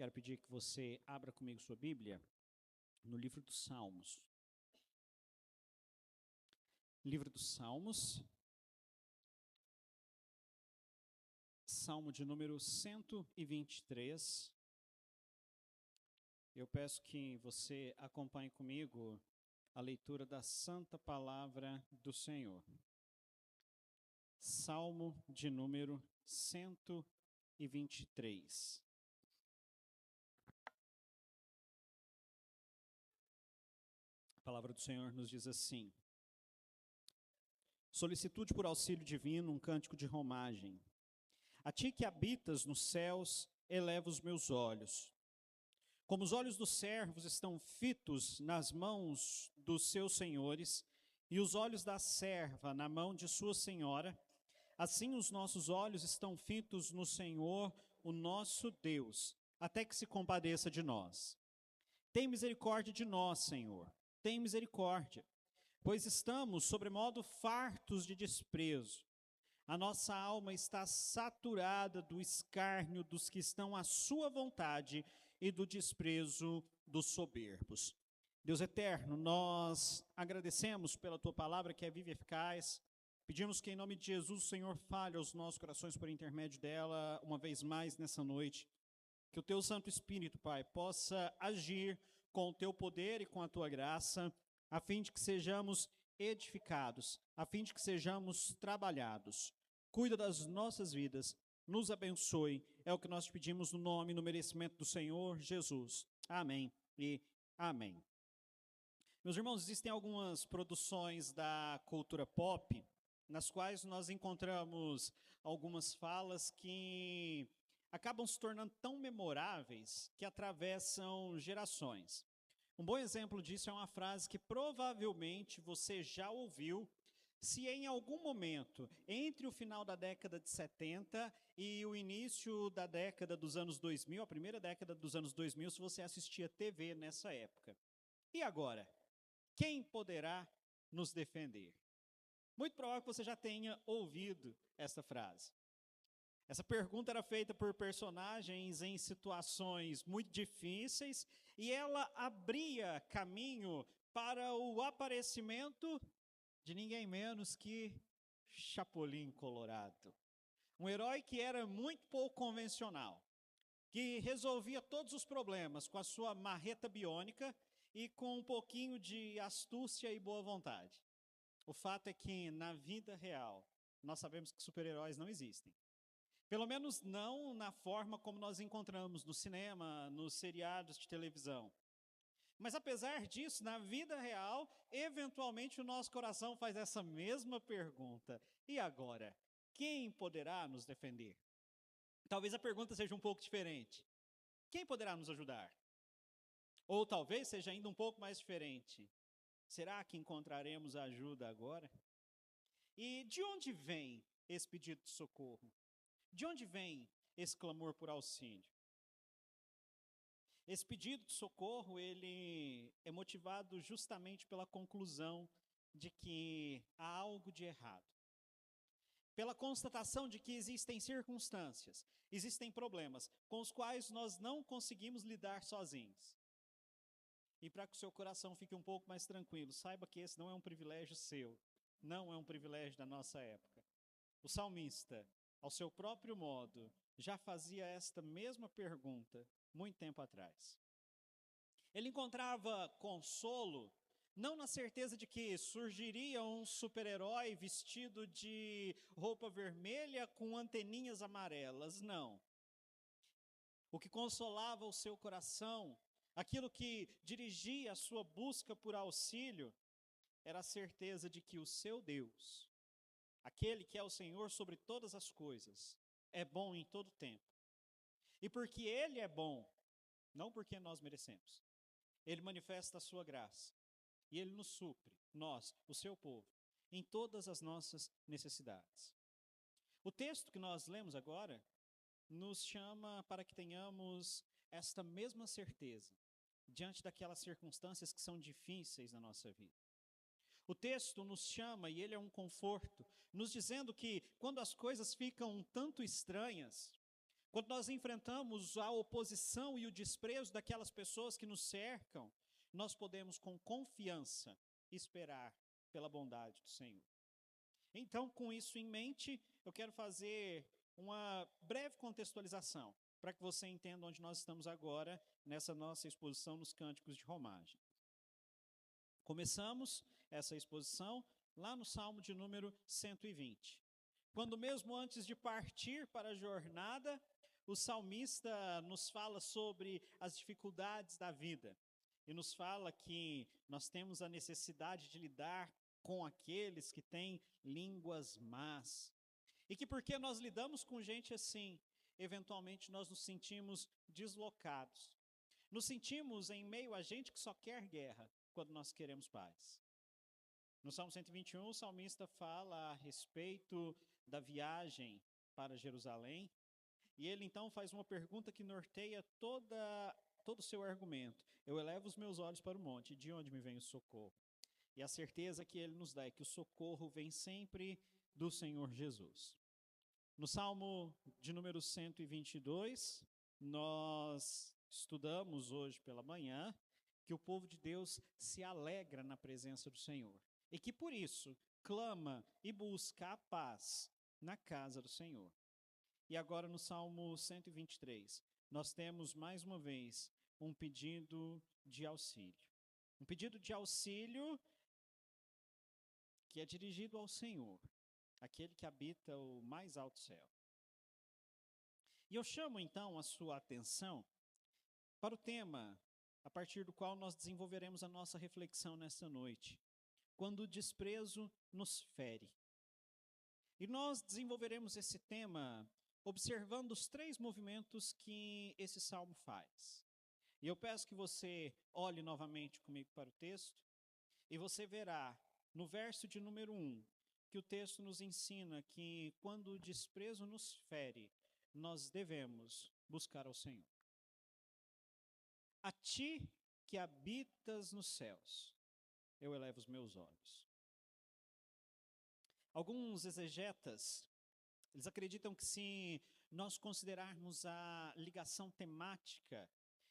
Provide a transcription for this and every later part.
Quero pedir que você abra comigo sua Bíblia no livro dos Salmos. Livro dos Salmos, Salmo de número 123. Eu peço que você acompanhe comigo a leitura da Santa Palavra do Senhor. Salmo de número 123. A palavra do Senhor nos diz assim: solicitude por auxílio divino, um cântico de romagem. A ti que habitas nos céus, eleva os meus olhos. Como os olhos dos servos estão fitos nas mãos dos seus senhores, e os olhos da serva na mão de sua senhora, assim os nossos olhos estão fitos no Senhor, o nosso Deus, até que se compadeça de nós. Tem misericórdia de nós, Senhor, tem misericórdia, pois estamos sobremodo fartos de desprezo. A nossa alma está saturada do escárnio dos que estão à sua vontade e do desprezo dos soberbos. Deus eterno, nós agradecemos pela tua palavra que é viva e eficaz. Pedimos que em nome de Jesus o Senhor fale aos nossos corações por intermédio dela uma vez mais nessa noite. Que o teu Santo Espírito, Pai, possa agir com o teu poder e com a tua graça, a fim de que sejamos edificados, a fim de que sejamos trabalhados. Cuida das nossas vidas, nos abençoe, é o que nós te pedimos no nome e no merecimento do Senhor Jesus. Amém e amém. Meus irmãos, existem algumas produções da cultura pop, nas quais nós encontramos algumas falas que acabam se tornando tão memoráveis que atravessam gerações. Um bom exemplo disso é uma frase que provavelmente você já ouviu, se em algum momento, entre o final da década de 70 e o início da década dos anos 2000, a primeira década dos anos 2000, se você assistia TV nessa época. E agora? Quem poderá nos defender? Muito provável que você já tenha ouvido essa frase. Essa pergunta era feita por personagens em situações muito difíceis e ela abria caminho para o aparecimento de ninguém menos que Chapolin Colorado. Um herói que era muito pouco convencional, que resolvia todos os problemas com a sua marreta biônica e com um pouquinho de astúcia e boa vontade. O fato é que, na vida real, nós sabemos que super-heróis não existem. Pelo menos não na forma como nós encontramos no cinema, nos seriados de televisão. Mas apesar disso, na vida real, eventualmente o nosso coração faz essa mesma pergunta. E agora? Quem poderá nos defender? Talvez a pergunta seja um pouco diferente. Quem poderá nos ajudar? Ou talvez seja ainda um pouco mais diferente. Será que encontraremos ajuda agora? E de onde vem esse pedido de socorro? De onde vem esse clamor por auxílio? Esse pedido de socorro, ele é motivado justamente pela conclusão de que há algo de errado. Pela constatação de que existem circunstâncias, existem problemas com os quais nós não conseguimos lidar sozinhos. E para que o seu coração fique um pouco mais tranquilo, saiba que esse não é um privilégio seu, não é um privilégio da nossa época. O salmista, ao seu próprio modo, já fazia esta mesma pergunta muito tempo atrás. Ele encontrava consolo, não na certeza de que surgiria um super-herói vestido de roupa vermelha com anteninhas amarelas, não. O que consolava o seu coração, aquilo que dirigia a sua busca por auxílio, era a certeza de que o seu Deus, aquele que é o Senhor sobre todas as coisas, é bom em todo tempo. E porque Ele é bom, não porque nós merecemos, Ele manifesta a sua graça. E Ele nos supre, nós, o seu povo, em todas as nossas necessidades. O texto que nós lemos agora nos chama para que tenhamos esta mesma certeza diante daquelas circunstâncias que são difíceis na nossa vida. O texto nos chama, e ele é um conforto, nos dizendo que quando as coisas ficam um tanto estranhas, Quando nós enfrentamos a oposição e o desprezo daquelas pessoas que nos cercam, nós podemos com confiança esperar pela bondade do Senhor. Então, com isso em mente, eu quero fazer uma breve contextualização, para que você entenda onde nós estamos agora, nessa nossa exposição nos Cânticos de Romagem. Começamos essa exposição lá no Salmo de número 120. Quando mesmo antes de partir para a jornada, o salmista nos fala sobre as dificuldades da vida. E nos fala que nós temos a necessidade de lidar com aqueles que têm línguas más. E que porque nós lidamos com gente assim, eventualmente nós nos sentimos deslocados. Nos sentimos em meio a gente que só quer guerra, quando nós queremos paz. No Salmo 121, o salmista fala a respeito da viagem para Jerusalém, e ele então faz uma pergunta que norteia todo o seu argumento. Eu elevo os meus olhos para o monte, de onde me vem o socorro? E a certeza que ele nos dá é que o socorro vem sempre do Senhor Jesus. No Salmo de número 122, nós estudamos hoje pela manhã que o povo de Deus se alegra na presença do Senhor e que por isso clama e busca a paz na casa do Senhor. E agora no Salmo 123, nós temos mais uma vez um pedido de auxílio. Um pedido de auxílio que é dirigido ao Senhor, aquele que habita o mais alto céu. E eu chamo então a sua atenção para o tema a partir do qual nós desenvolveremos a nossa reflexão nesta noite, quando o desprezo nos fere. E nós desenvolveremos esse tema observando os 3 movimentos que esse salmo faz. E eu peço que você olhe novamente comigo para o texto, e você verá no verso de número 1, que o texto nos ensina que quando o desprezo nos fere, nós devemos buscar ao Senhor. A ti que habitas nos céus, eu elevo os meus olhos. Alguns exegetas, eles acreditam que se nós considerarmos a ligação temática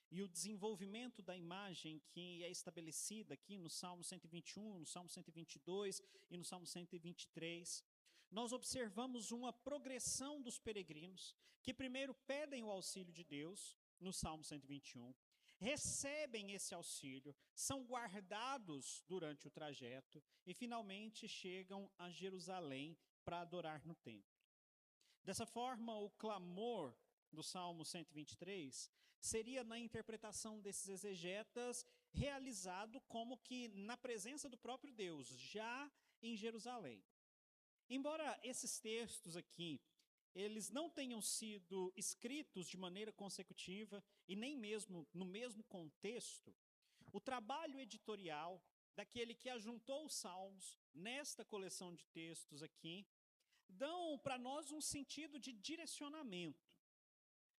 e o desenvolvimento da imagem que é estabelecida aqui no Salmo 121, no Salmo 122 e no Salmo 123, nós observamos uma progressão dos peregrinos que primeiro pedem o auxílio de Deus, no Salmo 121, recebem esse auxílio, são guardados durante o trajeto e finalmente chegam a Jerusalém para adorar no templo. Dessa forma, o clamor do Salmo 123 seria, na interpretação desses exegetas, realizado como que na presença do próprio Deus, já em Jerusalém. Embora esses textos aqui, eles não tenham sido escritos de maneira consecutiva e nem mesmo no mesmo contexto, o trabalho editorial daquele que ajuntou os salmos nesta coleção de textos aqui, dão para nós um sentido de direcionamento,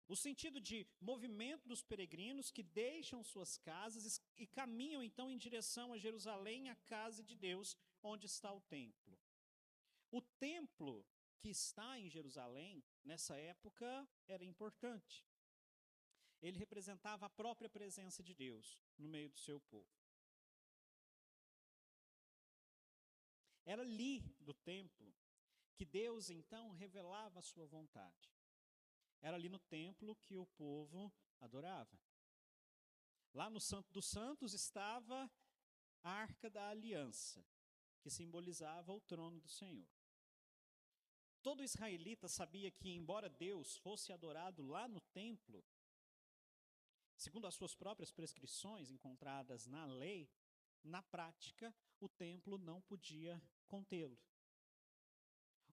o sentido de movimento dos peregrinos que deixam suas casas e caminham então em direção a Jerusalém, a casa de Deus, onde está o templo. O templo que está em Jerusalém, nessa época, era importante. Ele representava a própria presença de Deus no meio do seu povo. Era ali do templo que Deus então revelava a sua vontade. Era ali no templo que o povo adorava. Lá no Santo dos Santos estava a Arca da Aliança, que simbolizava o trono do Senhor. Todo israelita sabia que, embora Deus fosse adorado lá no templo, segundo as suas próprias prescrições encontradas na lei, na prática, o templo não podia contê-lo.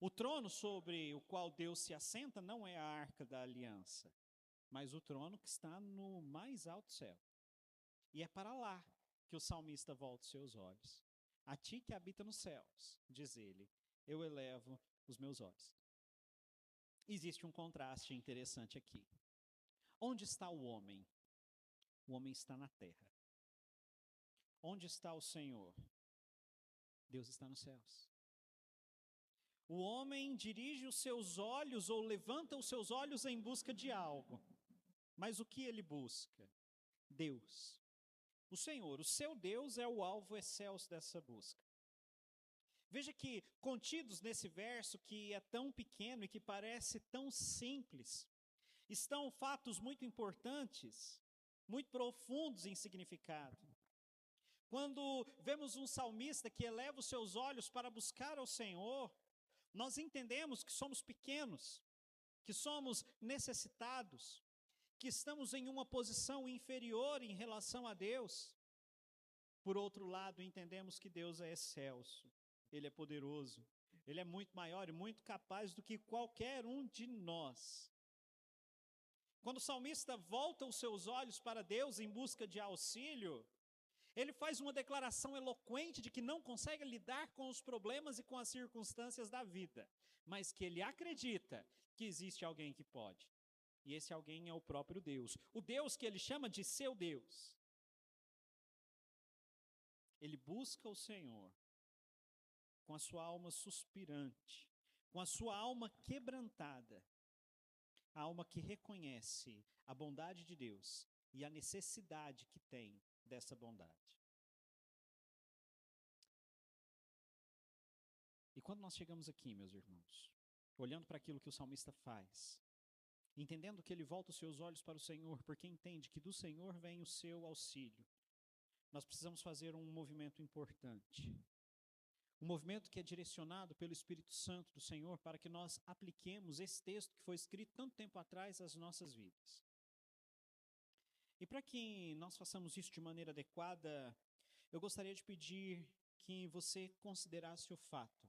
O trono sobre o qual Deus se assenta não é a Arca da Aliança, mas o trono que está no mais alto céu. E é para lá que o salmista volta os seus olhos. A ti que habita nos céus, diz ele, eu elevo os meus olhos. Existe um contraste interessante aqui. Onde está o homem? O homem está na terra. Onde está o Senhor? Deus está nos céus. O homem dirige os seus olhos ou levanta os seus olhos em busca de algo. Mas o que ele busca? Deus. O Senhor, o seu Deus é o alvo excelso dessa busca. Veja que, contidos nesse verso que é tão pequeno e que parece tão simples, estão fatos muito importantes, muito profundos em significado. Quando vemos um salmista que eleva os seus olhos para buscar ao Senhor, nós entendemos que somos pequenos, que somos necessitados, que estamos em uma posição inferior em relação a Deus. Por outro lado, entendemos que Deus é excelso, Ele é poderoso, Ele é muito maior e muito capaz do que qualquer um de nós. Quando o salmista volta os seus olhos para Deus em busca de auxílio, ele faz uma declaração eloquente de que não consegue lidar com os problemas e com as circunstâncias da vida, mas que ele acredita que existe alguém que pode. E esse alguém é o próprio Deus, o Deus que ele chama de seu Deus. Ele busca o Senhor com a sua alma suspirante, com a sua alma quebrantada, a alma que reconhece a bondade de Deus e a necessidade que tem dessa bondade. E quando nós chegamos aqui, meus irmãos, olhando para aquilo que o salmista faz, entendendo que ele volta os seus olhos para o Senhor, porque entende que do Senhor vem o seu auxílio, nós precisamos fazer um movimento importante. Um movimento que é direcionado pelo Espírito Santo do Senhor para que nós apliquemos esse texto que foi escrito tanto tempo atrás às nossas vidas. E para que nós façamos isso de maneira adequada, eu gostaria de pedir que você considerasse o fato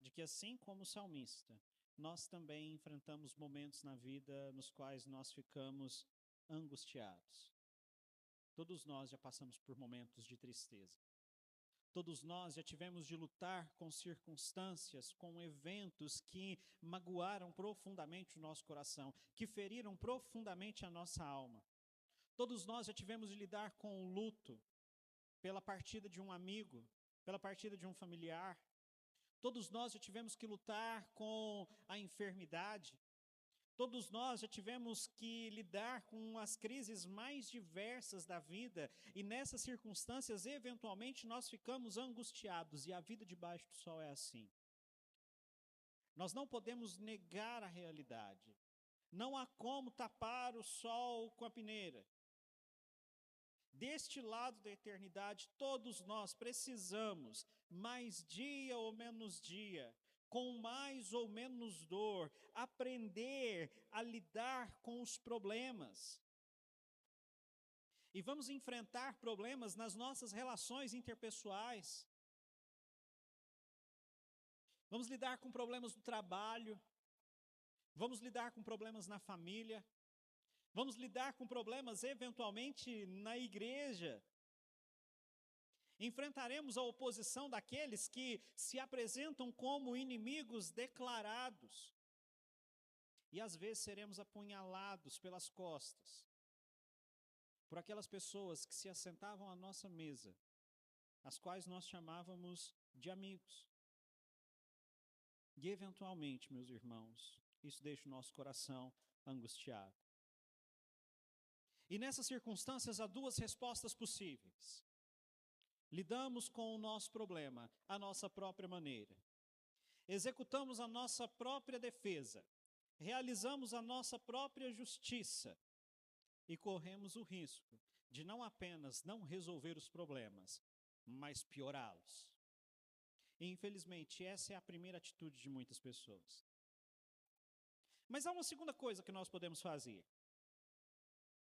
de que, assim como o salmista, nós também enfrentamos momentos na vida nos quais nós ficamos angustiados. Todos nós já passamos por momentos de tristeza. Todos nós já tivemos de lutar com circunstâncias, com eventos que magoaram profundamente o nosso coração, que feriram profundamente a nossa alma. Todos nós já tivemos de lidar com o luto pela partida de um amigo, pela partida de um familiar. Todos nós já tivemos que lutar com a enfermidade. Todos nós já tivemos que lidar com as crises mais diversas da vida e nessas circunstâncias, eventualmente, nós ficamos angustiados e a vida debaixo do sol é assim. Nós não podemos negar a realidade. Não há como tapar o sol com a peneira. Deste lado da eternidade, todos nós precisamos, mais dia ou menos dia, com mais ou menos dor, aprender a lidar com os problemas. E vamos enfrentar problemas nas nossas relações interpessoais. Vamos lidar com problemas do trabalho. Vamos lidar com problemas na família. Vamos lidar com problemas, eventualmente, na igreja. Enfrentaremos a oposição daqueles que se apresentam como inimigos declarados. E às vezes seremos apunhalados pelas costas por aquelas pessoas que se assentavam à nossa mesa, as quais nós chamávamos de amigos. E eventualmente, meus irmãos, isso deixa o nosso coração angustiado. E nessas circunstâncias há duas respostas possíveis. Lidamos com o nosso problema à nossa própria maneira. Executamos a nossa própria defesa. Realizamos a nossa própria justiça. E corremos o risco de não apenas não resolver os problemas, mas piorá-los. E infelizmente essa é a primeira atitude de muitas pessoas. Mas há uma segunda coisa que nós podemos fazer.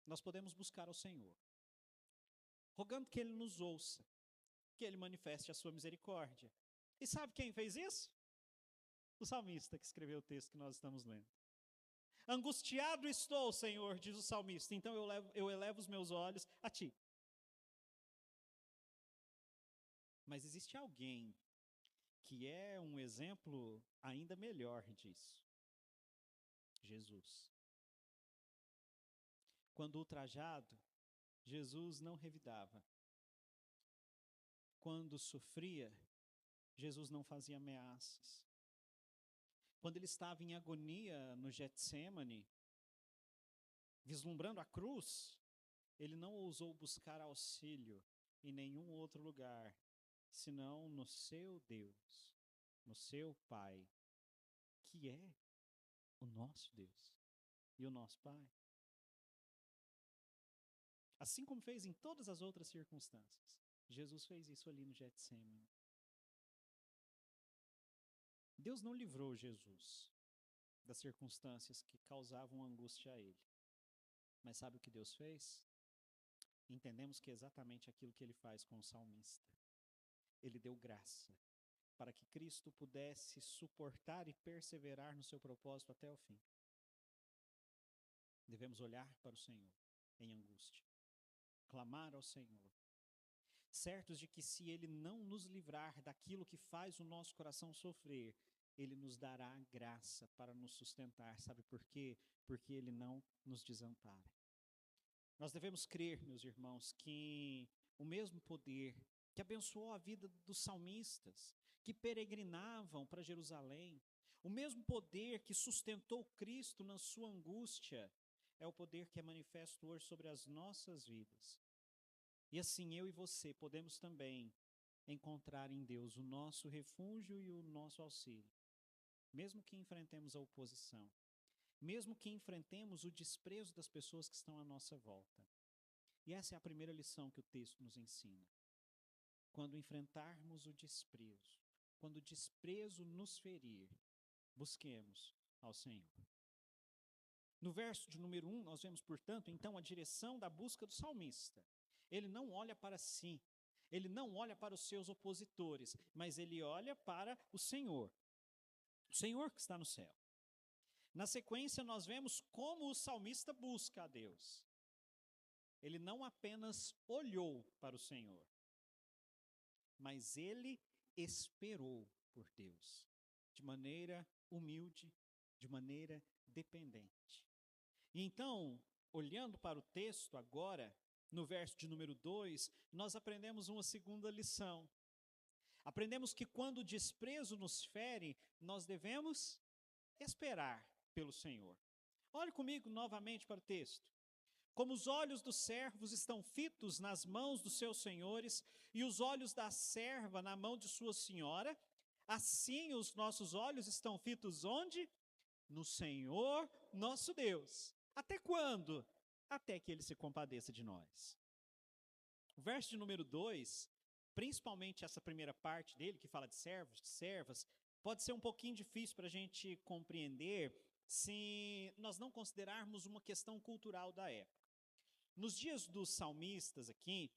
Nós podemos buscar ao Senhor, rogando que Ele nos ouça, que Ele manifeste a sua misericórdia. E sabe quem fez isso? O salmista que escreveu o texto que nós estamos lendo. Angustiado estou, Senhor, diz o salmista, então eu elevo os meus olhos a Ti. Mas existe alguém que é um exemplo ainda melhor disso. Jesus. Quando ultrajado, Jesus não revidava. Quando sofria, Jesus não fazia ameaças. quando ele estava em agonia no Getsêmani, vislumbrando a cruz, ele não ousou buscar auxílio em nenhum outro lugar, senão no seu Deus, no seu Pai, que é o nosso Deus e o nosso Pai. Assim como fez em todas as outras circunstâncias, Jesus fez isso ali no Getsêmani. Deus não livrou Jesus das circunstâncias que causavam angústia a ele. Mas sabe o que Deus fez? Entendemos que é exatamente aquilo que ele faz com o salmista. Ele deu graça para que Cristo pudesse suportar e perseverar no seu propósito até o fim. Devemos olhar para o Senhor em angústia, clamar ao Senhor, certos de que se Ele não nos livrar daquilo que faz o nosso coração sofrer, Ele nos dará graça para nos sustentar. Sabe por quê? Porque Ele não nos desampara. Nós devemos crer, meus irmãos, que o mesmo poder que abençoou a vida dos salmistas, que peregrinavam para Jerusalém, o mesmo poder que sustentou Cristo na sua angústia, é o poder que é manifesto hoje sobre as nossas vidas. E assim eu e você podemos também encontrar em Deus o nosso refúgio e o nosso auxílio, mesmo que enfrentemos a oposição, mesmo que enfrentemos o desprezo das pessoas que estão à nossa volta. E essa é a primeira lição que o texto nos ensina. Quando enfrentarmos o desprezo, quando o desprezo nos ferir, busquemos ao Senhor. No verso de número 1, nós vemos, portanto, então, a direção da busca do salmista. Ele não olha para si, ele não olha para os seus opositores, mas ele olha para o Senhor que está no céu. Na sequência, nós vemos como o salmista busca a Deus. Ele não apenas olhou para o Senhor, mas ele esperou por Deus, de maneira humilde, de maneira dependente. E então, olhando para o texto agora, no verso de número 2, nós aprendemos uma segunda lição. Aprendemos que quando o desprezo nos fere, nós devemos esperar pelo Senhor. Olhe comigo novamente para o texto. Como os olhos dos servos estão fitos nas mãos dos seus senhores e os olhos da serva na mão de sua senhora, assim os nossos olhos estão fitos onde? No Senhor nosso Deus. Até quando? Até que Ele se compadeça de nós. O verso de número 2, principalmente essa primeira parte dele, que fala de servos, de servas, pode ser um pouquinho difícil para a gente compreender se nós não considerarmos uma questão cultural da época. Nos dias dos salmistas aqui,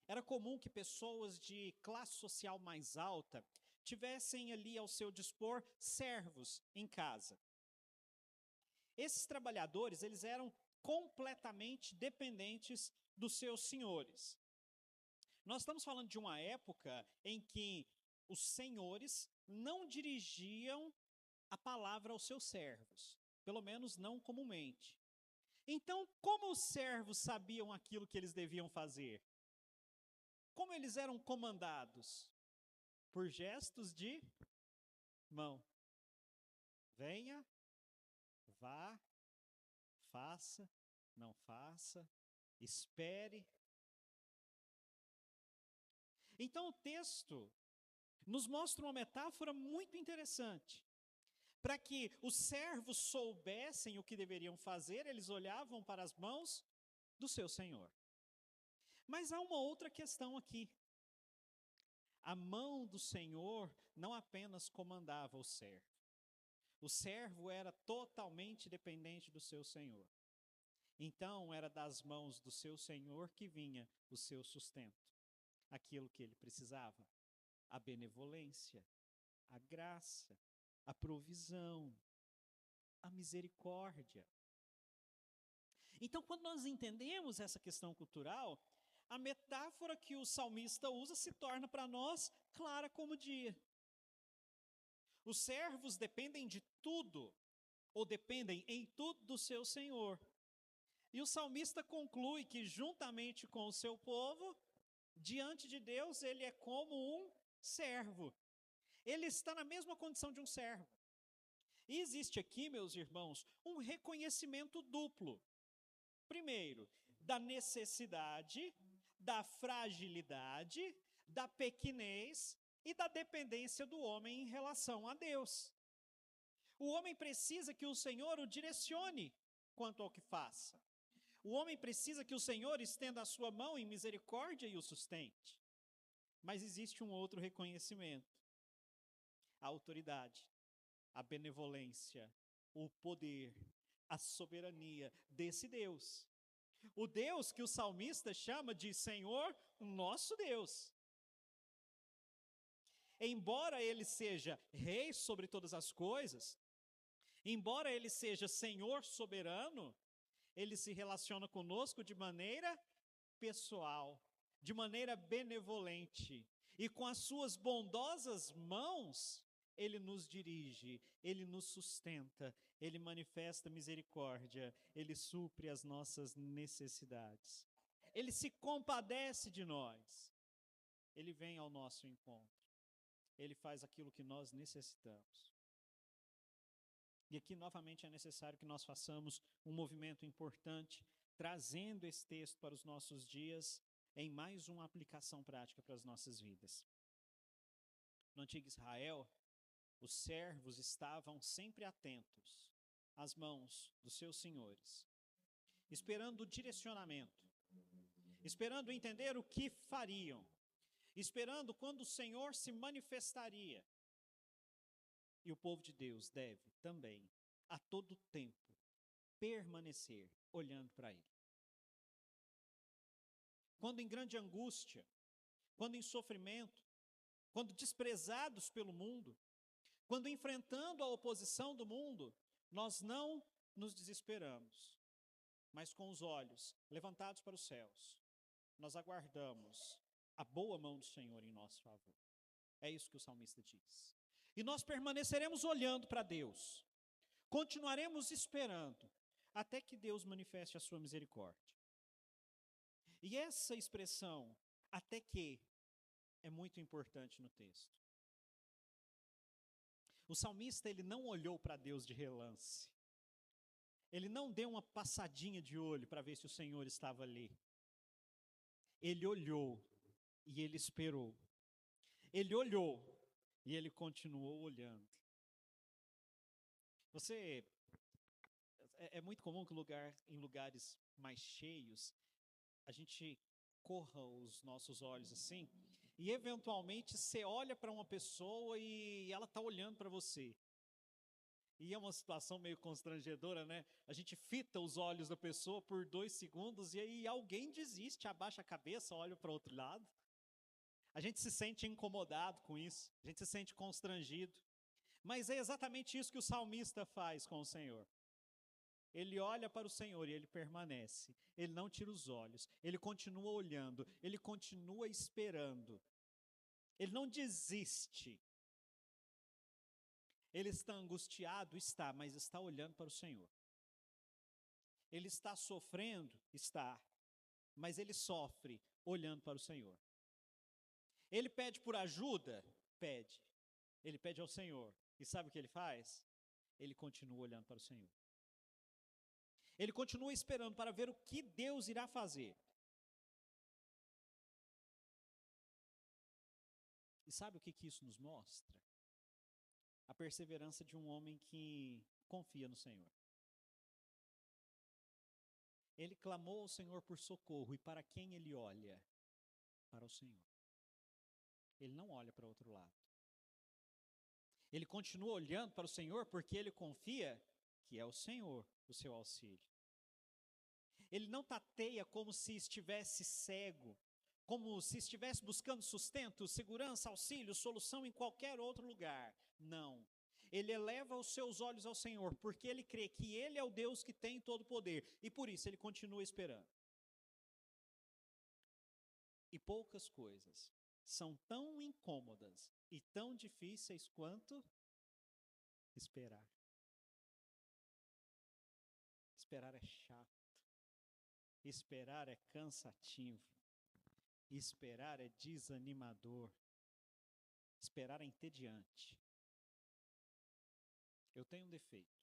era comum que pessoas de classe social mais alta tivessem ali ao seu dispor servos em casa. Esses trabalhadores, eles eram completamente dependentes dos seus senhores. Nós estamos falando de uma época em que os senhores não dirigiam a palavra aos seus servos, pelo menos não comumente. Então, como os servos sabiam aquilo que eles deviam fazer? Como eles eram comandados? Por gestos de mão. Venha, vá, faça, não faça, espere. Então o texto nos mostra uma metáfora muito interessante. Para que os servos soubessem o que deveriam fazer, eles olhavam para as mãos do seu senhor. Mas há uma outra questão aqui. A mão do Senhor não apenas comandava o servo. O servo era totalmente dependente do seu senhor. Então, era das mãos do seu senhor que vinha o seu sustento. Aquilo que ele precisava. A benevolência, a graça, a provisão, a misericórdia. Então, quando nós entendemos essa questão cultural, a metáfora que o salmista usa se torna para nós clara como o dia. Os servos dependem de tudo, ou dependem em tudo do seu senhor. E o salmista conclui que, juntamente com o seu povo, diante de Deus, ele é como um servo. Ele está na mesma condição de um servo. E existe aqui, meus irmãos, um reconhecimento duplo. Primeiro, da necessidade, da fragilidade, da pequenez e da dependência do homem em relação a Deus. O homem precisa que o Senhor o direcione quanto ao que faça. O homem precisa que o Senhor estenda a sua mão em misericórdia e o sustente. Mas existe um outro reconhecimento: a autoridade, a benevolência, o poder, a soberania desse Deus. O Deus que o salmista chama de Senhor, nosso Deus. Embora ele seja rei sobre todas as coisas, embora ele seja Senhor soberano, ele se relaciona conosco de maneira pessoal, de maneira benevolente. E com as suas bondosas mãos, ele nos dirige, ele nos sustenta, ele manifesta misericórdia, ele supre as nossas necessidades. Ele se compadece de nós, ele vem ao nosso encontro, ele faz aquilo que nós necessitamos. E aqui novamente é necessário que nós façamos um movimento importante, trazendo esse texto para os nossos dias, em mais uma aplicação prática para as nossas vidas. No antigo Israel, os servos estavam sempre atentos às mãos dos seus senhores, esperando o direcionamento, esperando entender o que fariam, esperando quando o Senhor se manifestaria. E o povo de Deus deve também, a todo tempo, permanecer olhando para Ele. Quando em grande angústia, quando em sofrimento, quando desprezados pelo mundo, quando enfrentando a oposição do mundo, nós não nos desesperamos, mas com os olhos levantados para os céus, nós aguardamos a boa mão do Senhor em nosso favor. É isso que o salmista diz. E nós permaneceremos olhando para Deus, continuaremos esperando, até que Deus manifeste a sua misericórdia. E essa expressão, até que, é muito importante no texto. O salmista, ele não olhou para Deus de relance. Ele não deu uma passadinha de olho para ver se o Senhor estava ali. Ele olhou e ele esperou. Ele olhou e ele continuou olhando. É muito comum que em lugares mais cheios, a gente corra os nossos olhos assim, e eventualmente você olha para uma pessoa e ela está olhando para você. E é uma situação meio constrangedora, né? A gente fita os olhos da pessoa por 2 segundos e aí alguém desiste, abaixa a cabeça, olha para o outro lado. A gente se sente incomodado com isso, a gente se sente constrangido. Mas é exatamente isso que o salmista faz com o Senhor. Ele olha para o Senhor e ele permanece. Ele não tira os olhos, ele continua olhando, ele continua esperando. Ele não desiste. Ele está angustiado? Está, mas está olhando para o Senhor. Ele está sofrendo? Está, mas ele sofre olhando para o Senhor. Ele pede por ajuda? Pede. Ele pede ao Senhor. E sabe o que ele faz? Ele continua olhando para o Senhor. Ele continua esperando para ver o que Deus irá fazer. E sabe o que isso nos mostra? A perseverança de um homem que confia no Senhor. Ele clamou ao Senhor por socorro, e para quem ele olha? Para o Senhor. Ele não olha para outro lado. Ele continua olhando para o Senhor porque ele confia que é o Senhor o seu auxílio. Ele não tateia como se estivesse cego, como se estivesse buscando sustento, segurança, auxílio, solução em qualquer outro lugar. Não. Ele eleva os seus olhos ao Senhor, porque ele crê que Ele é o Deus que tem todo o poder, e por isso ele continua esperando. E poucas coisas são tão incômodas e tão difíceis quanto esperar. Esperar é chato. Esperar é cansativo. Esperar é desanimador. Esperar é entediante. Eu tenho um defeito.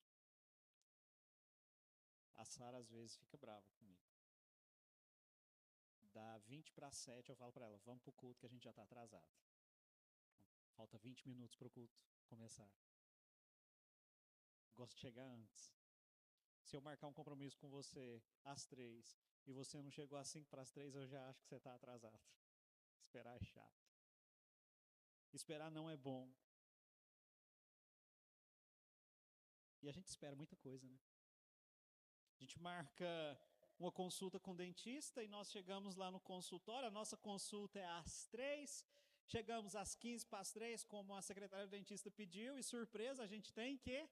A Sara às vezes fica brava comigo. Dá 20 para 7, eu falo para ela, vamos para o culto que a gente já está atrasado. Falta 20 minutos para o culto começar. Gosto de chegar antes. Se eu marcar um compromisso com você às 3 e você não chegou às 5 para as 3, eu já acho que você está atrasado. Esperar é chato. Esperar não é bom. E a gente espera muita coisa, né? A gente marca uma consulta com o dentista e nós chegamos lá no consultório, a nossa consulta é às 3, chegamos às 15 para as 3, como a secretária do dentista pediu, e surpresa, a gente tem que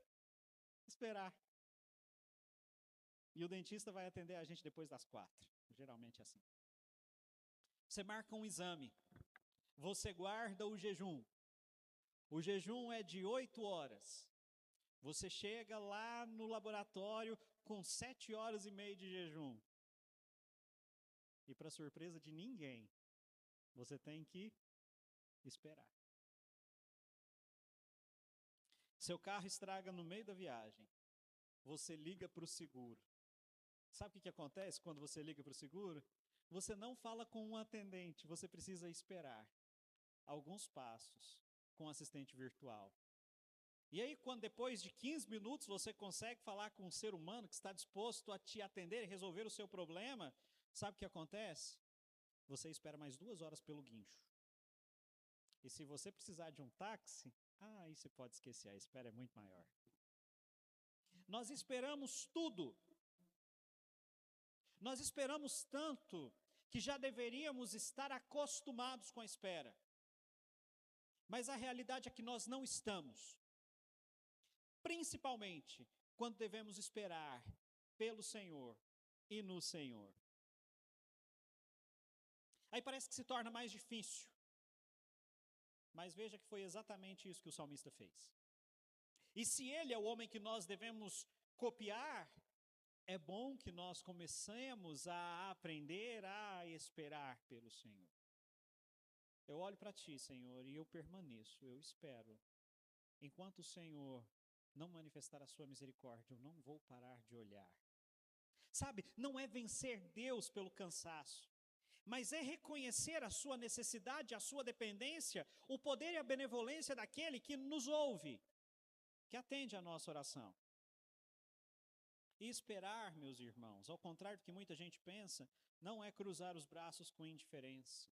esperar. E o dentista vai atender a gente depois das 4, geralmente é assim. Você marca um exame, você guarda o jejum. O jejum é de 8 horas. Você chega lá no laboratório com 7 horas e meia de jejum. E para surpresa de ninguém, você tem que esperar. Seu carro estraga no meio da viagem. Você liga para o seguro. Sabe o que acontece quando você liga para o seguro? Você não fala com um atendente, você precisa esperar alguns passos com o assistente virtual. E aí, quando depois de 15 minutos você consegue falar com um ser humano que está disposto a te atender e resolver o seu problema, sabe o que acontece? Você espera mais 2 horas pelo guincho. E se você precisar de um táxi, aí você pode esquecer, a espera é muito maior. Nós esperamos tudo. Nós esperamos tanto que já deveríamos estar acostumados com a espera. Mas a realidade é que nós não estamos. Principalmente quando devemos esperar pelo Senhor e no Senhor. Aí parece que se torna mais difícil. Mas veja que foi exatamente isso que o salmista fez. E se ele é o homem que nós devemos copiar, é bom que nós comecemos a aprender a esperar pelo Senhor. Eu olho para ti, Senhor, e eu permaneço, eu espero. Enquanto o Senhor não manifestar a sua misericórdia, eu não vou parar de olhar. Sabe, não é vencer Deus pelo cansaço, mas é reconhecer a sua necessidade, a sua dependência, o poder e a benevolência daquele que nos ouve, que atende a nossa oração. E esperar, meus irmãos, ao contrário do que muita gente pensa, não é cruzar os braços com indiferença.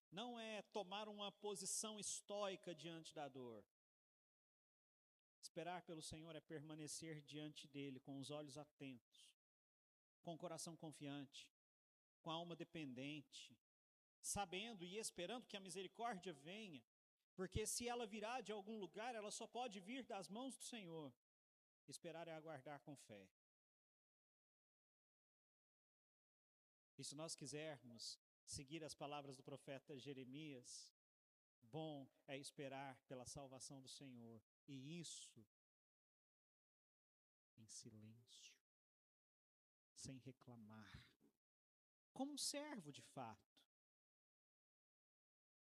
Não é tomar uma posição estoica diante da dor. Esperar pelo Senhor é permanecer diante dele com os olhos atentos, com o coração confiante, com a alma dependente, sabendo e esperando que a misericórdia venha, porque se ela virá de algum lugar, ela só pode vir das mãos do Senhor. Esperar é aguardar com fé. E se nós quisermos seguir as palavras do profeta Jeremias, bom é esperar pela salvação do Senhor, e isso em silêncio, sem reclamar, como um servo de fato.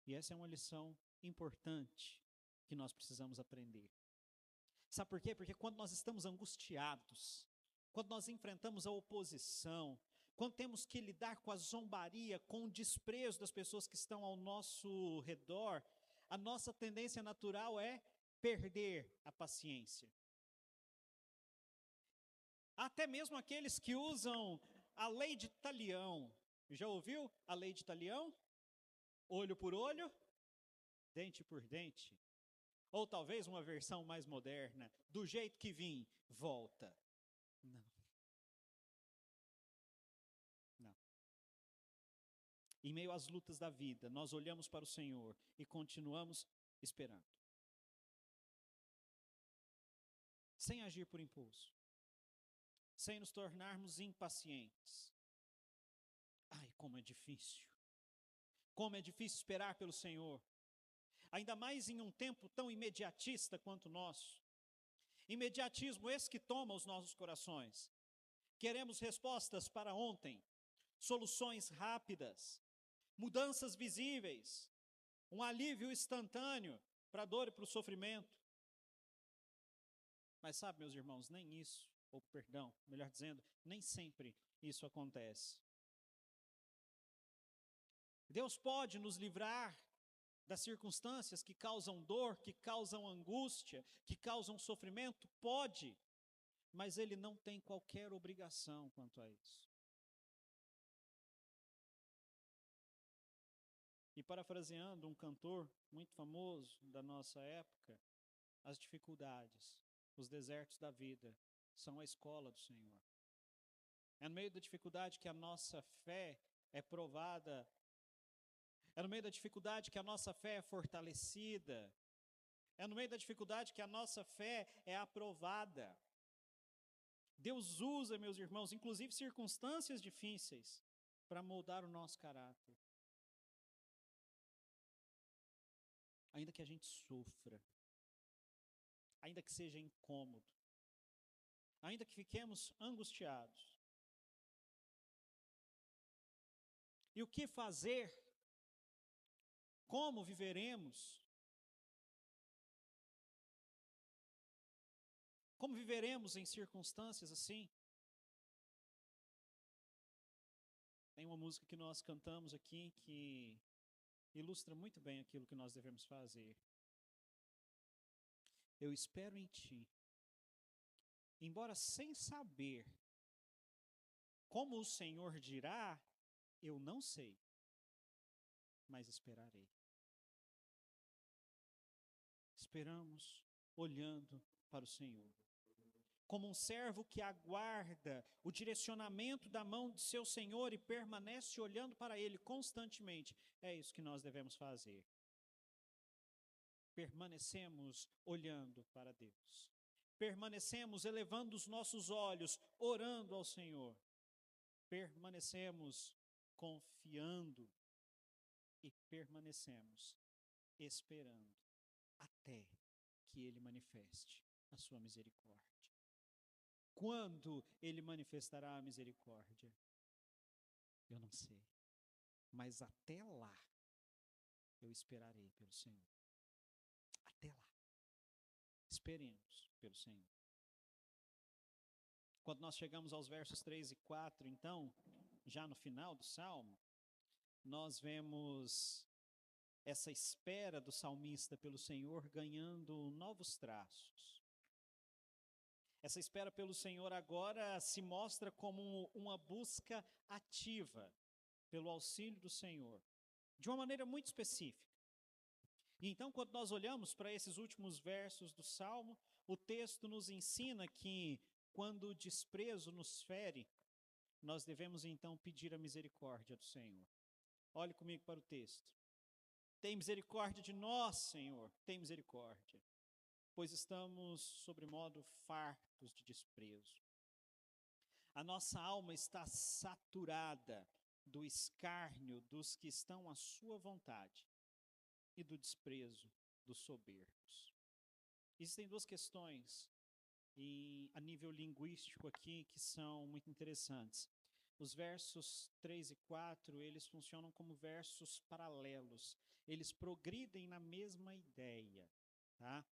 E essa é uma lição importante que nós precisamos aprender. Sabe por quê? Porque quando nós estamos angustiados, quando nós enfrentamos a oposição, quando temos que lidar com a zombaria, com o desprezo das pessoas que estão ao nosso redor, a nossa tendência natural é perder a paciência. Até mesmo aqueles que usam a lei de talião. Já ouviu a lei de talião? Olho por olho, dente por dente. Ou talvez uma versão mais moderna, do jeito que vim, volta. Não. Não. Em meio às lutas da vida, nós olhamos para o Senhor e continuamos esperando. Sem agir por impulso. Sem nos tornarmos impacientes. Ai, como é difícil. Como é difícil esperar pelo Senhor. Ainda mais em um tempo tão imediatista quanto o nosso. Imediatismo esse que toma os nossos corações. Queremos respostas para ontem, soluções rápidas, mudanças visíveis, um alívio instantâneo para a dor e para o sofrimento. Mas sabe, meus irmãos, nem isso, ou perdão, melhor dizendo, nem sempre isso acontece. Deus pode nos livrar das circunstâncias que causam dor, que causam angústia, que causam sofrimento? Pode, mas Ele não tem qualquer obrigação quanto a isso. E parafraseando um cantor muito famoso da nossa época, as dificuldades, os desertos da vida são a escola do Senhor. É no meio da dificuldade que a nossa fé é provada. É no meio da dificuldade que a nossa fé é fortalecida. É no meio da dificuldade que a nossa fé é aprovada. Deus usa, meus irmãos, inclusive circunstâncias difíceis, para moldar o nosso caráter. Ainda que a gente sofra, ainda que seja incômodo, ainda que fiquemos angustiados. E o que fazer? Como viveremos? Como viveremos em circunstâncias assim? Tem uma música que nós cantamos aqui que ilustra muito bem aquilo que nós devemos fazer. Eu espero em Ti, embora sem saber como o Senhor dirá, eu não sei, mas esperarei. Esperamos olhando para o Senhor. Como um servo que aguarda o direcionamento da mão de seu Senhor e permanece olhando para Ele constantemente. É isso que nós devemos fazer. Permanecemos olhando para Deus. Permanecemos elevando os nossos olhos, orando ao Senhor. Permanecemos confiando e permanecemos esperando até que Ele manifeste a sua misericórdia. Quando Ele manifestará a misericórdia? Eu não sei. Mas até lá, eu esperarei pelo Senhor. Até lá. Esperemos pelo Senhor. Quando nós chegamos aos versos 3 e 4, então, já no final do Salmo, nós vemos essa espera do salmista pelo Senhor ganhando novos traços. Essa espera pelo Senhor agora se mostra como uma busca ativa pelo auxílio do Senhor, de uma maneira muito específica. E então, quando nós olhamos para esses últimos versos do Salmo, o texto nos ensina que, quando o desprezo nos fere, nós devemos então pedir a misericórdia do Senhor. Olhe comigo para o texto. Tem misericórdia de nós, Senhor, tem misericórdia, pois estamos sobremodo fartos de desprezo. A nossa alma está saturada do escárnio dos que estão à sua vontade e do desprezo dos soberbos. Existem duas questões a nível linguístico aqui que são muito interessantes. Os versos 3 e 4, eles funcionam como versos paralelos. Eles progridem na mesma ideia, tá?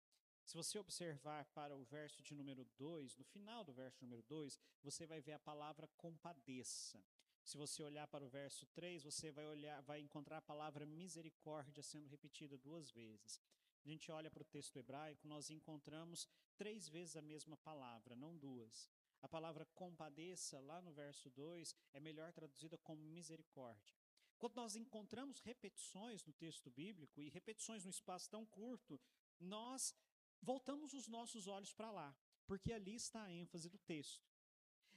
Se você observar para o verso de número 2, no final do verso número 2, você vai ver a palavra compadeça. Se você olhar para o verso 3, você vai encontrar a palavra misericórdia sendo repetida 2 vezes. A gente olha para o texto hebraico, nós encontramos 3 vezes a mesma palavra, não 2. A palavra compadeça, lá no verso 2, é melhor traduzida como misericórdia. Quando nós encontramos repetições no texto bíblico, e repetições num espaço tão curto, nós voltamos os nossos olhos para lá, porque ali está a ênfase do texto.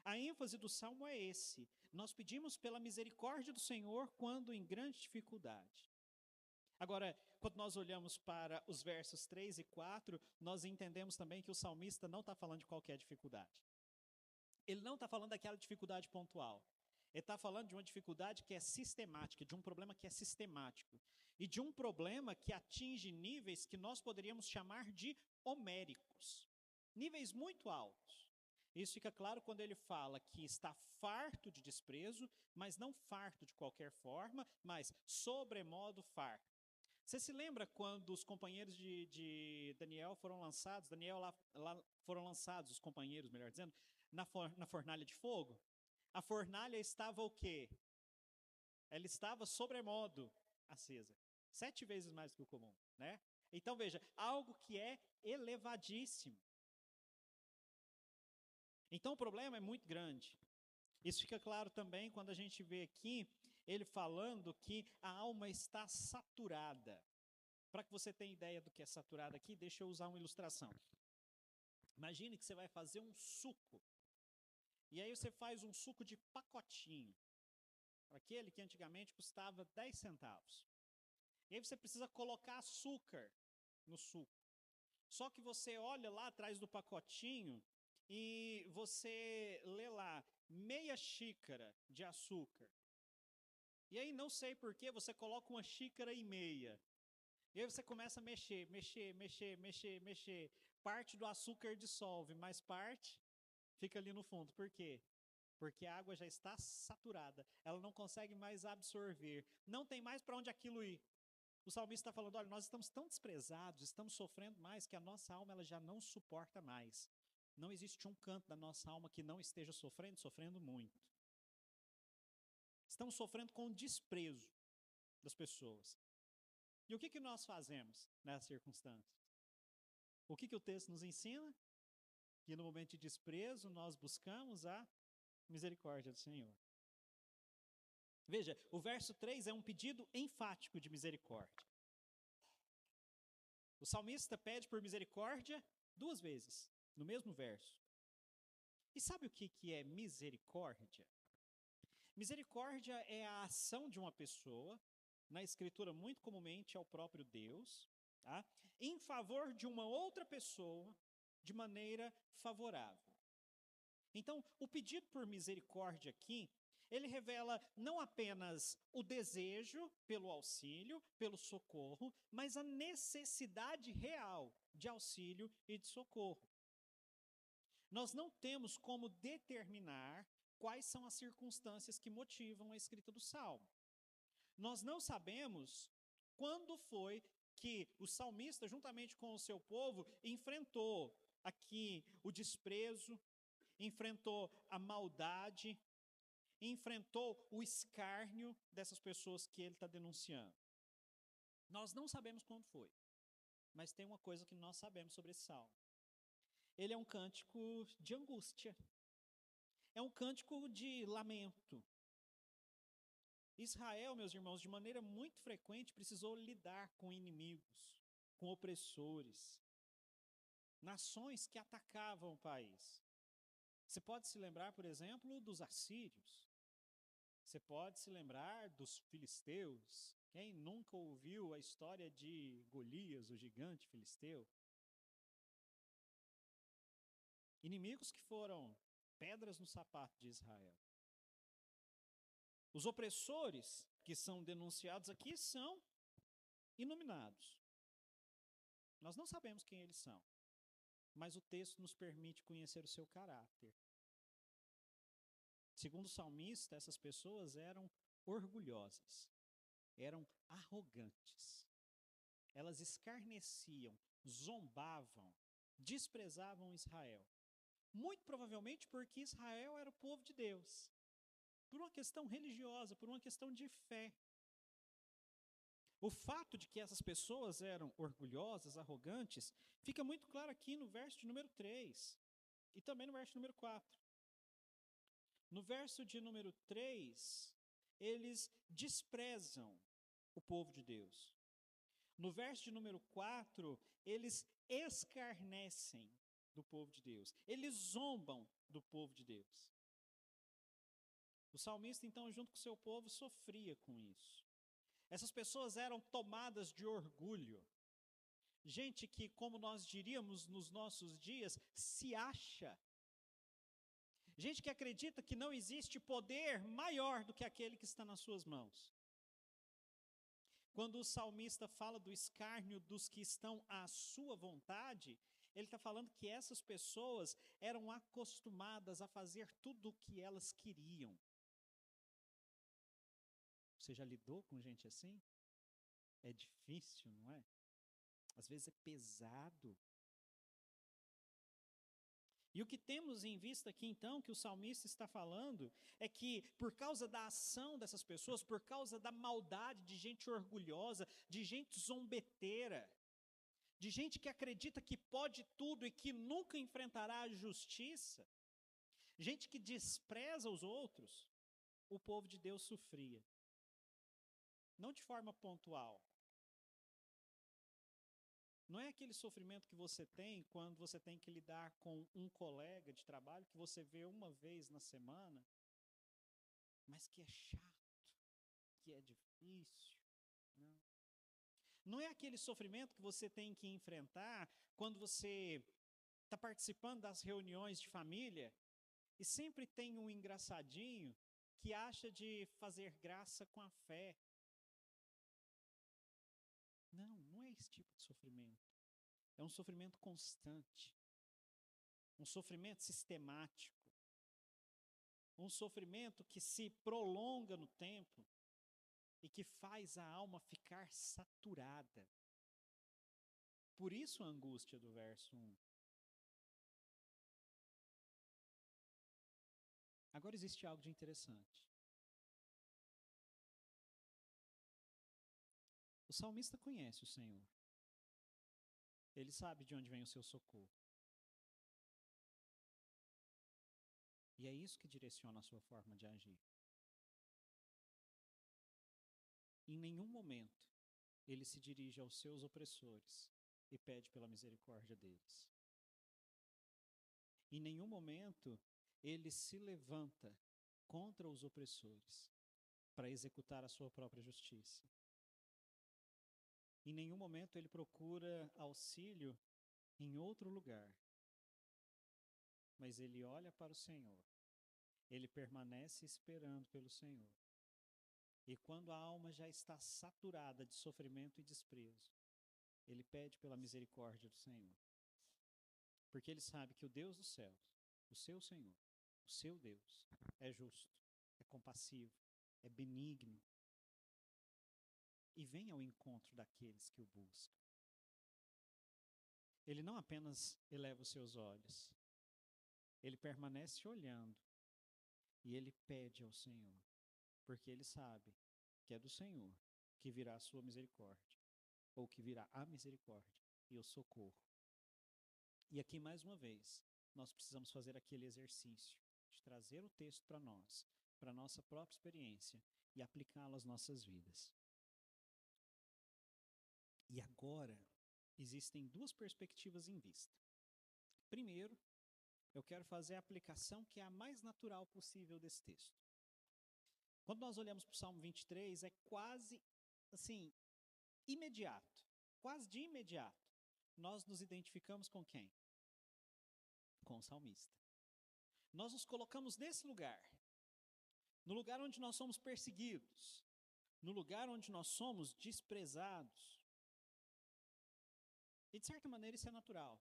A ênfase do Salmo é esse: nós pedimos pela misericórdia do Senhor quando em grande dificuldade. Agora, quando nós olhamos para os versos 3 e 4, nós entendemos também que o salmista não está falando de qualquer dificuldade. Ele não está falando daquela dificuldade pontual. Ele está falando de uma dificuldade que é sistemática, de um problema que é sistemático. E de um problema que atinge níveis que nós poderíamos chamar de homéricos. Níveis muito altos. Isso fica claro quando ele fala que está farto de desprezo, mas não farto de qualquer forma, mas sobremodo farto. Você se lembra quando os companheiros de Daniel foram lançados? Daniel lá foram lançados, os companheiros, melhor dizendo, na fornalha de fogo? A fornalha estava o quê? Ela estava sobremodo acesa. 7 vezes mais do que o comum, né? Então veja, algo que é elevadíssimo. Então o problema é muito grande. Isso fica claro também quando a gente vê aqui ele falando que a alma está saturada. Para que você tenha ideia do que é saturada aqui, deixa eu usar uma ilustração. Imagine que você vai fazer um suco. E aí você faz um suco de pacotinho. Aquele que antigamente custava 10 centavos. E aí você precisa colocar açúcar no suco. Só que você olha lá atrás do pacotinho e você lê lá, meia xícara de açúcar. E aí não sei por que você coloca uma xícara e meia. E aí você começa a mexer. Parte do açúcar dissolve, mas parte fica ali no fundo. Por quê? Porque a água já está saturada. Ela não consegue mais absorver. Não tem mais para onde aquilo ir. O salmista está falando, olha, nós estamos tão desprezados, estamos sofrendo mais, que a nossa alma ela já não suporta mais. Não existe um canto da nossa alma que não esteja sofrendo muito. Estamos sofrendo com o desprezo das pessoas. E o que nós fazemos nessas circunstâncias? O que o texto nos ensina? Que no momento de desprezo nós buscamos a misericórdia do Senhor. Veja, o verso 3 é um pedido enfático de misericórdia. O salmista pede por misericórdia 2 vezes, no mesmo verso. E sabe o que é misericórdia? Misericórdia é a ação de uma pessoa, na Escritura muito comumente é o próprio Deus, tá? Em favor de uma outra pessoa de maneira favorável. Então, o pedido por misericórdia aqui, ele revela não apenas o desejo pelo auxílio, pelo socorro, mas a necessidade real de auxílio e de socorro. Nós não temos como determinar quais são as circunstâncias que motivam a escrita do Salmo. Nós não sabemos quando foi que o salmista, juntamente com o seu povo, enfrentou aqui o desprezo, enfrentou a maldade, enfrentou o escárnio dessas pessoas que ele está denunciando. Nós não sabemos quando foi, mas tem uma coisa que nós sabemos sobre esse salmo. Ele é um cântico de angústia, é um cântico de lamento. Israel, meus irmãos, de maneira muito frequente precisou lidar com inimigos, com opressores, nações que atacavam o país. Você pode se lembrar, por exemplo, dos assírios. Você pode se lembrar dos filisteus. Quem nunca ouviu a história de Golias, o gigante filisteu? Inimigos que foram pedras no sapato de Israel. Os opressores que são denunciados aqui são inominados. Nós não sabemos quem eles são, mas o texto nos permite conhecer o seu caráter. Segundo o salmista, essas pessoas eram orgulhosas, eram arrogantes. Elas escarneciam, zombavam, desprezavam Israel. Muito provavelmente porque Israel era o povo de Deus. Por uma questão religiosa, por uma questão de fé. O fato de que essas pessoas eram orgulhosas, arrogantes, fica muito claro aqui no verso de número 3 e também no verso de número 4. No verso de número 3, eles desprezam o povo de Deus. No verso de número 4, eles escarnecem do povo de Deus. Eles zombam do povo de Deus. O salmista, então, junto com o seu povo, sofria com isso. Essas pessoas eram tomadas de orgulho. Gente que, como nós diríamos nos nossos dias, se acha. Gente que acredita que não existe poder maior do que aquele que está nas suas mãos. Quando o salmista fala do escárnio dos que estão à sua vontade, ele está falando que essas pessoas eram acostumadas a fazer tudo o que elas queriam. Você já lidou com gente assim? É difícil, não é? Às vezes é pesado. E o que temos em vista aqui, então, que o salmista está falando, é que por causa da ação dessas pessoas, por causa da maldade de gente orgulhosa, de gente zombeteira, de gente que acredita que pode tudo e que nunca enfrentará a justiça, gente que despreza os outros, o povo de Deus sofria. Não de forma pontual. Não é aquele sofrimento que você tem quando você tem que lidar com um colega de trabalho que você vê uma vez na semana, mas que é chato, que é difícil. Não. Não é aquele sofrimento que você tem que enfrentar quando você está participando das reuniões de família e sempre tem um engraçadinho que acha de fazer graça com a fé. Não é esse tipo de sofrimento. É um sofrimento constante, um sofrimento sistemático, um sofrimento que se prolonga no tempo e que faz a alma ficar saturada. Por isso a angústia do verso 1. Agora existe algo de interessante. O salmista conhece o Senhor. Ele sabe de onde vem o seu socorro. E é isso que direciona a sua forma de agir. Em nenhum momento ele se dirige aos seus opressores e pede pela misericórdia deles. Em nenhum momento ele se levanta contra os opressores para executar a sua própria justiça. Em nenhum momento ele procura auxílio em outro lugar. Mas ele olha para o Senhor. Ele permanece esperando pelo Senhor. E quando a alma já está saturada de sofrimento e desprezo, ele pede pela misericórdia do Senhor. Porque ele sabe que o Deus dos céus, o seu Senhor, o seu Deus, é justo, é compassivo, é benigno. E vem ao encontro daqueles que o buscam. Ele não apenas eleva os seus olhos, ele permanece olhando e ele pede ao Senhor, porque ele sabe que é do Senhor que virá a sua misericórdia, ou que virá a misericórdia e o socorro. E aqui, mais uma vez, nós precisamos fazer aquele exercício de trazer o texto para nós, para a nossa própria experiência e aplicá-lo às nossas vidas. E agora, existem duas perspectivas em vista. Primeiro, eu quero fazer a aplicação que é a mais natural possível desse texto. Quando nós olhamos para o Salmo 23, é quase, assim, imediato, quase de imediato, nós nos identificamos com quem? Com o salmista. Nós nos colocamos nesse lugar, no lugar onde nós somos perseguidos, no lugar onde nós somos desprezados. E de certa maneira isso é natural,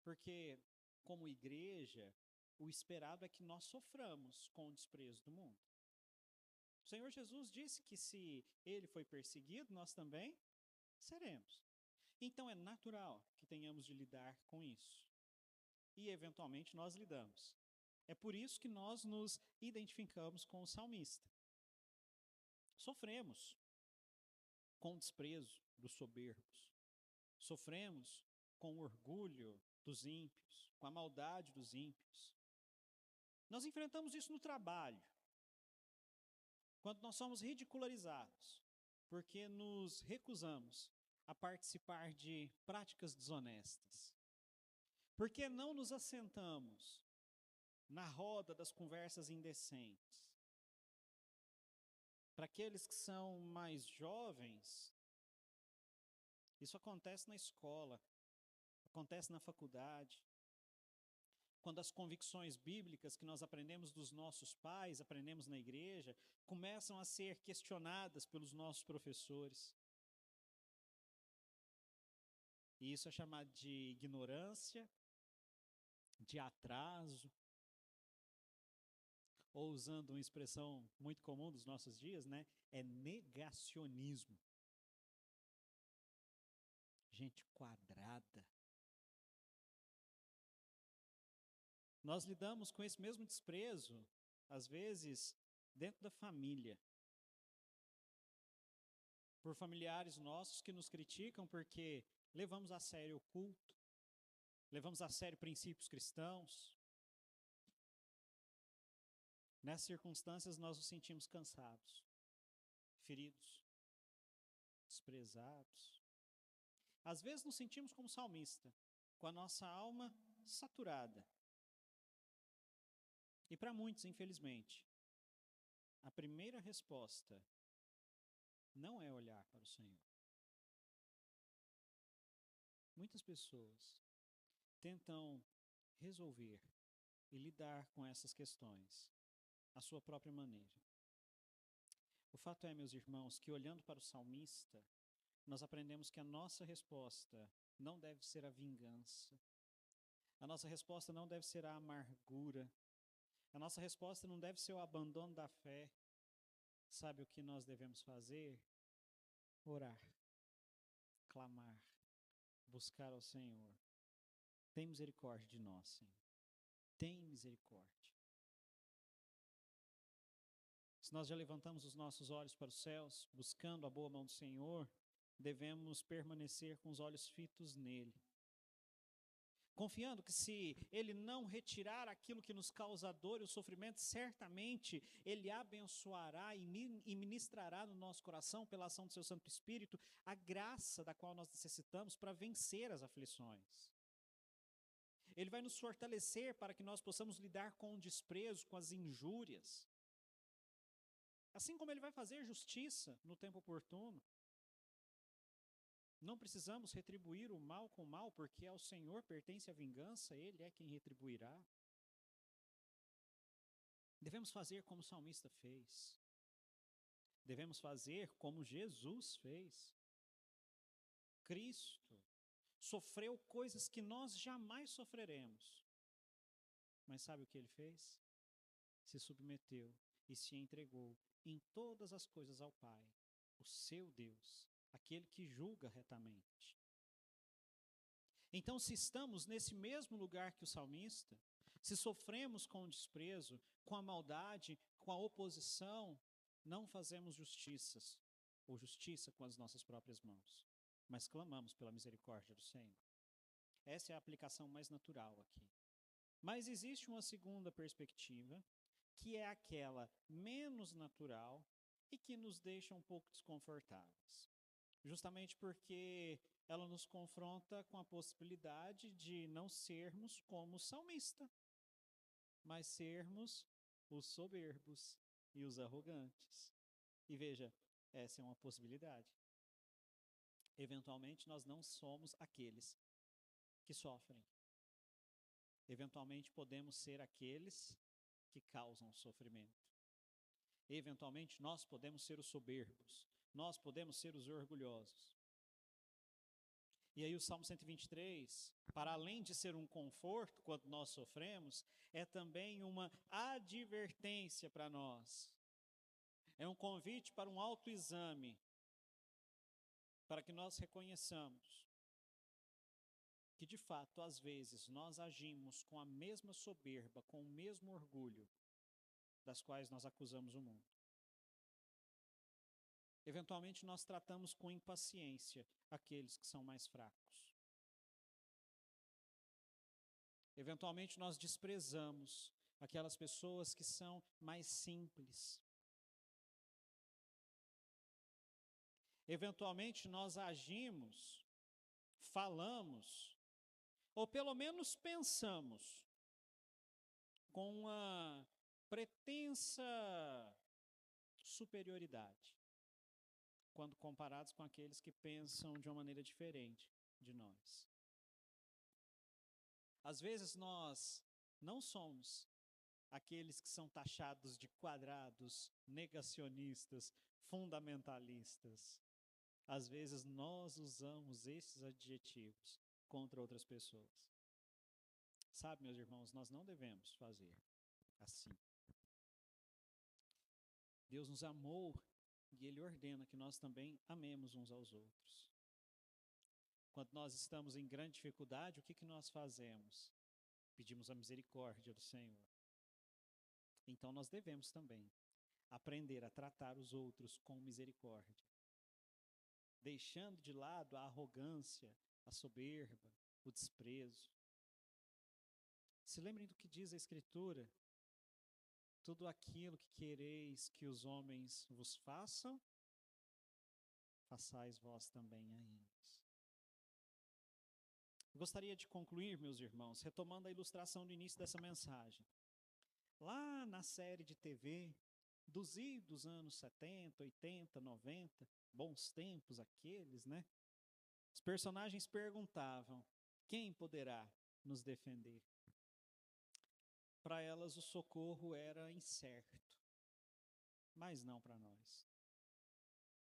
porque como igreja, o esperado é que nós soframos com o desprezo do mundo. O Senhor Jesus disse que se ele foi perseguido, nós também seremos. Então é natural que tenhamos de lidar com isso. E eventualmente nós lidamos. É por isso que nós nos identificamos com o salmista. Sofremos com o desprezo dos soberbos. Sofremos com o orgulho dos ímpios, com a maldade dos ímpios. Nós enfrentamos isso no trabalho, quando nós somos ridicularizados, porque nos recusamos a participar de práticas desonestas. Porque não nos assentamos na roda das conversas indecentes. Para aqueles que são mais jovens, isso acontece na escola, acontece na faculdade, quando as convicções bíblicas que nós aprendemos dos nossos pais, aprendemos na igreja, começam a ser questionadas pelos nossos professores. E isso é chamado de ignorância, de atraso, ou usando uma expressão muito comum dos nossos dias, né? É negacionismo. gente quadrada. Nós lidamos com esse mesmo desprezo, às vezes, dentro da família. Por familiares nossos que nos criticam porque levamos a sério o culto, levamos a sério princípios cristãos. Nessas circunstâncias, nós nos sentimos cansados, feridos, desprezados. Às vezes nos sentimos como salmista, com a nossa alma saturada. E para muitos, infelizmente, a primeira resposta não é olhar para o Senhor. Muitas pessoas tentam resolver e lidar com essas questões à sua própria maneira. O fato é, meus irmãos, que olhando para o salmista, nós aprendemos que a nossa resposta não deve ser a vingança. A nossa resposta não deve ser a amargura. A nossa resposta não deve ser o abandono da fé. Sabe o que nós devemos fazer? Orar, clamar, buscar ao Senhor. Tem misericórdia de nós, Senhor. Tem misericórdia. Se nós já levantamos os nossos olhos para os céus, buscando a boa mão do Senhor, devemos permanecer com os olhos fitos nele. Confiando que se Ele não retirar aquilo que nos causa dor e o sofrimento, certamente Ele abençoará e ministrará no nosso coração, pela ação do Seu Santo Espírito, a graça da qual nós necessitamos para vencer as aflições. Ele vai nos fortalecer para que nós possamos lidar com o desprezo, com as injúrias. Assim como Ele vai fazer justiça no tempo oportuno. Não precisamos retribuir o mal com o mal, porque ao Senhor pertence a vingança, Ele é quem retribuirá. Devemos fazer como o salmista fez. Devemos fazer como Jesus fez. Cristo sofreu coisas que nós jamais sofreremos. Mas sabe o que Ele fez? Se submeteu e se entregou em todas as coisas ao Pai, o seu Deus, aquele que julga retamente. Então, se estamos nesse mesmo lugar que o salmista, se sofremos com o desprezo, com a maldade, com a oposição, não fazemos justiça com as nossas próprias mãos, mas clamamos pela misericórdia do Senhor. Essa é a aplicação mais natural aqui. Mas existe uma segunda perspectiva, que é aquela menos natural e que nos deixa um pouco desconfortáveis. Justamente porque ela nos confronta com a possibilidade de não sermos como o salmista, mas sermos os soberbos e os arrogantes. E veja, essa é uma possibilidade. Eventualmente, nós não somos aqueles que sofrem. Eventualmente, podemos ser aqueles que causam sofrimento. Eventualmente, nós podemos ser os soberbos. Nós podemos ser os orgulhosos. E aí o Salmo 123, para além de ser um conforto quando nós sofremos, é também uma advertência para nós. É um convite para um autoexame, para que nós reconheçamos que, de fato, às vezes, nós agimos com a mesma soberba, com o mesmo orgulho, das quais nós acusamos o mundo. Eventualmente, nós tratamos com impaciência aqueles que são mais fracos. Eventualmente, nós desprezamos aquelas pessoas que são mais simples. Eventualmente, nós agimos, falamos, ou pelo menos pensamos, com uma pretensa superioridade, quando comparados com aqueles que pensam de uma maneira diferente de nós. Às vezes nós não somos aqueles que são taxados de quadrados, negacionistas, fundamentalistas. Às vezes nós usamos esses adjetivos contra outras pessoas. Sabe, meus irmãos, nós não devemos fazer assim. Deus nos amou e Ele ordena que nós também amemos uns aos outros. Quando nós estamos em grande dificuldade, o que nós fazemos? Pedimos a misericórdia do Senhor. Então nós devemos também aprender a tratar os outros com misericórdia, deixando de lado a arrogância, a soberba, o desprezo. Se lembrem do que diz a Escritura: tudo aquilo que quereis que os homens vos façam, façais vós também a eles. Gostaria de concluir, meus irmãos, retomando a ilustração do início dessa mensagem. Lá na série de TV, dos idos anos 70, 80, 90, bons tempos aqueles, né? Os personagens perguntavam: quem poderá nos defender? Para elas o socorro era incerto, mas não para nós.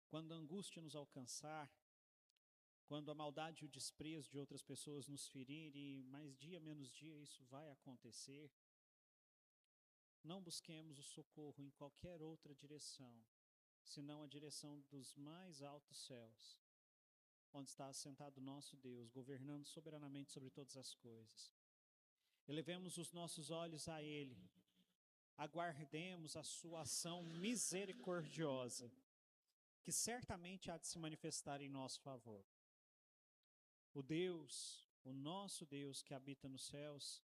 Quando a angústia nos alcançar, quando a maldade e o desprezo de outras pessoas nos ferirem, mais dia menos dia isso vai acontecer, não busquemos o socorro em qualquer outra direção, senão a direção dos mais altos céus, onde está assentado nosso Deus, governando soberanamente sobre todas as coisas. Elevemos os nossos olhos a Ele, aguardemos a sua ação misericordiosa, que certamente há de se manifestar em nosso favor. O Deus, o nosso Deus que habita nos céus,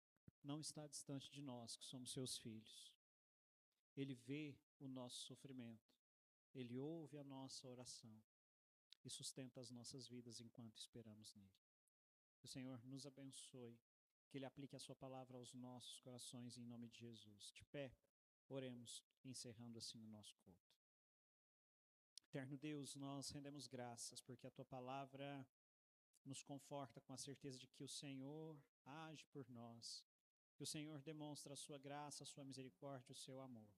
não está distante de nós, que somos seus filhos. Ele vê o nosso sofrimento, Ele ouve a nossa oração e sustenta as nossas vidas enquanto esperamos nele. Que o Senhor nos abençoe, que Ele aplique a sua palavra aos nossos corações em nome de Jesus. De pé, oremos, encerrando assim o nosso culto. Eterno Deus, nós rendemos graças porque a tua palavra nos conforta com a certeza de que o Senhor age por nós, que o Senhor demonstra a sua graça, a sua misericórdia, o seu amor.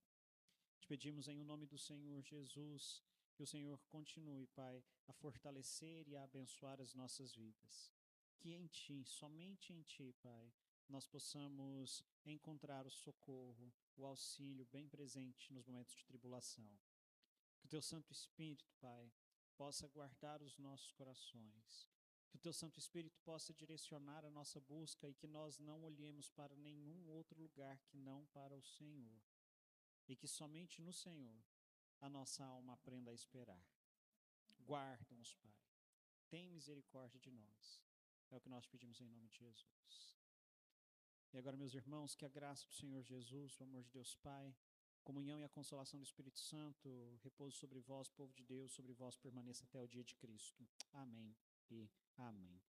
Te pedimos em nome do Senhor Jesus, que o Senhor continue, Pai, a fortalecer e a abençoar as nossas vidas. Que em Ti, somente em Ti, Pai, nós possamos encontrar o socorro, o auxílio bem presente nos momentos de tribulação. Que o Teu Santo Espírito, Pai, possa guardar os nossos corações. Que o Teu Santo Espírito possa direcionar a nossa busca e que nós não olhemos para nenhum outro lugar que não para o Senhor. E que somente no Senhor a nossa alma aprenda a esperar. Guarda-nos, Pai. Tem misericórdia de nós. É o que nós pedimos em nome de Jesus. E agora, meus irmãos, que a graça do Senhor Jesus, o amor de Deus Pai, a comunhão e a consolação do Espírito Santo repouse sobre vós, povo de Deus, sobre vós permaneça até o dia de Cristo. Amém e amém.